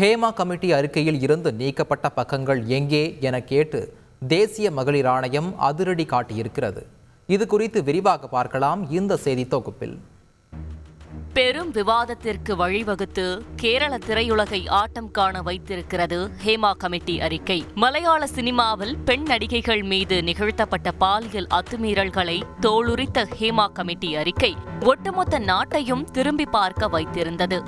Hema committee அறிக்கையில் இருந்து நீக்கப்பட்ட பக்கங்கள் எங்கே என கேட்டு தேசிய மகளிர் ஆணையம் அதிரடி காட்டியிருக்கிறது. இது குறித்து விரிவாக பார்க்கலாம் இந்த செய்தி தொகுப்பில். பெரும் விவாதத்திற்கு வழிவகுத்து கேரள திரையுலகை ஆட்டம் காண வைத்திருக்கிறது ஹேமா கமிட்டி அறிக்கை. மலையாள சினிமாவில் பெண் நடிகைகள் மீது நிகழ்த்தப்பட்ட பாலியல் அத்துமீறல்களை தோலுரித்த ஹேமா கமிட்டி அறிக்கை ஒட்டுமொத்த நாட்டையும் திரும்பி பார்க்க வைத்திருந்தது.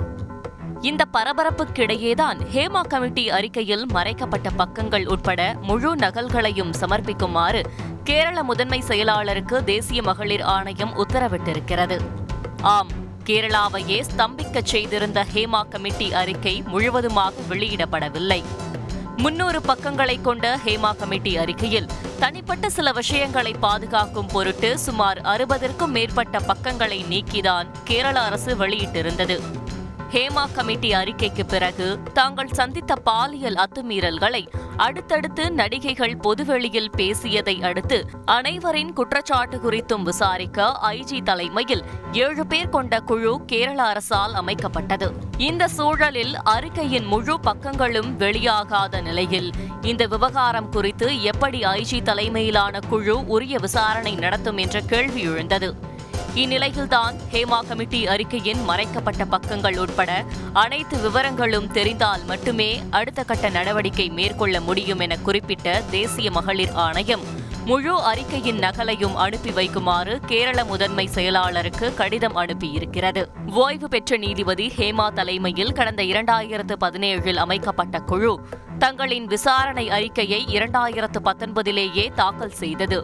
இந்த பரபரப்புக்கிடையேதான் ஹேமா கமிட்டி அறிக்கையில் மறைக்கப்பட்ட பக்கங்கள் உட்பட முழு நகல்களையும் சமர்ப்பிக்குமாறு கேரள முதன்மை செயலாளருக்கு தேசிய மகளிர் ஆணையம் உத்தரவிட்டிருக்கிறது. ஆம், கேரளாவையே ஸ்தம்பிக்கச் செய்திருந்த ஹேமா கமிட்டி அறிக்கை முழுவதுமாக வெளியிடப்படவில்லை. 300 பக்கங்களை கொண்ட ஹேமா கமிட்டி அறிக்கையில் தனிப்பட்ட சில விஷயங்களை பாதுகாக்கும் பொருட்டு சுமார் 60ற்கும் மேற்பட்ட பக்கங்களை நீக்கிதான் கேரள அரசு வெளியிட்டிருந்தது. ஹேமா கமிட்டி அறிக்கைக்கு பிறகு தாங்கள் சந்தித்த பாலியல் அத்துமீறல்களை அடுத்தடுத்து நடிகைகள் பொதுவெளியில் பேசியதை அடுத்து அனைவரின் குற்றச்சாட்டு குறித்தும் விசாரிக்க ஐஜி தலைமையில் 7 பேர் கொண்ட குழு கேரள அரசால் அமைக்கப்பட்டது. இந்த சூழலில் அறிக்கையின் முழு பக்கங்களும் வெளியாகாத நிலையில் இந்த விவகாரம் குறித்து எப்படி ஐஜி தலைமையிலான குழு உரிய விசாரணை நடத்தும் என்ற கேள்வி எழுந்தது. இந்நிலையில்தான் ஹேமா கமிட்டி அறிக்கையின் மறைக்கப்பட்ட பக்கங்கள் உட்பட அனைத்து விவரங்களும் தெரிந்தால் மட்டுமே அடுத்த கட்ட நடவடிக்கை மேற்கொள்ள முடியும் என குறிப்பிட்ட தேசிய மகளிர் ஆணையம் முழு அறிக்கையின் நகலையும் அனுப்பி வைக்குமாறு கேரள முதன்மை செயலாளருக்கு கடிதம் அனுப்பியிருக்கிறது. ஓய்வு பெற்ற நீதிபதி ஹேமா தலைமையில் கடந்த 2017இல் அமைக்கப்பட்ட குழு தங்களின் விசாரணை அறிக்கையை 2019லேயே தாக்கல் செய்தது.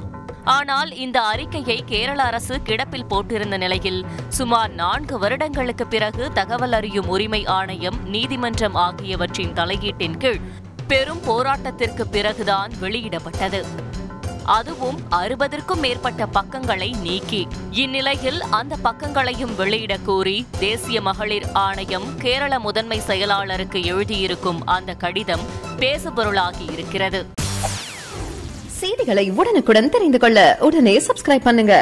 ஆனால் இந்த அறிக்கையை கேரள அரசு கிடப்பில் போட்டிருந்த நிலையில் சுமார் 4 வருடங்களுக்கு பிறகு தகவல் அறியும் உரிமை ஆணையம், நீதிமன்றம் ஆகியவற்றின் தலையீட்டின் கீழ் பெரும் போராட்டத்திற்கு பிறகுதான் வெளியிடப்பட்டது. அதுவும் 60ற்கும் மேற்பட்ட பக்கங்களை நீக்கி. இந்நிலையில் அந்த பக்கங்களையும் வெளியிடக் கோரி தேசிய மகளிர் ஆணையம் கேரள முதன்மை செயலாளருக்கு எழுதியிருக்கும் அந்த கடிதம் பேசுபொருளாகி இருக்கிறது. செய்திகளை உடனுக்குடன் தெரிந்து கொள்ள உடனே சப்ஸ்கிரைப் பண்ணுங்க.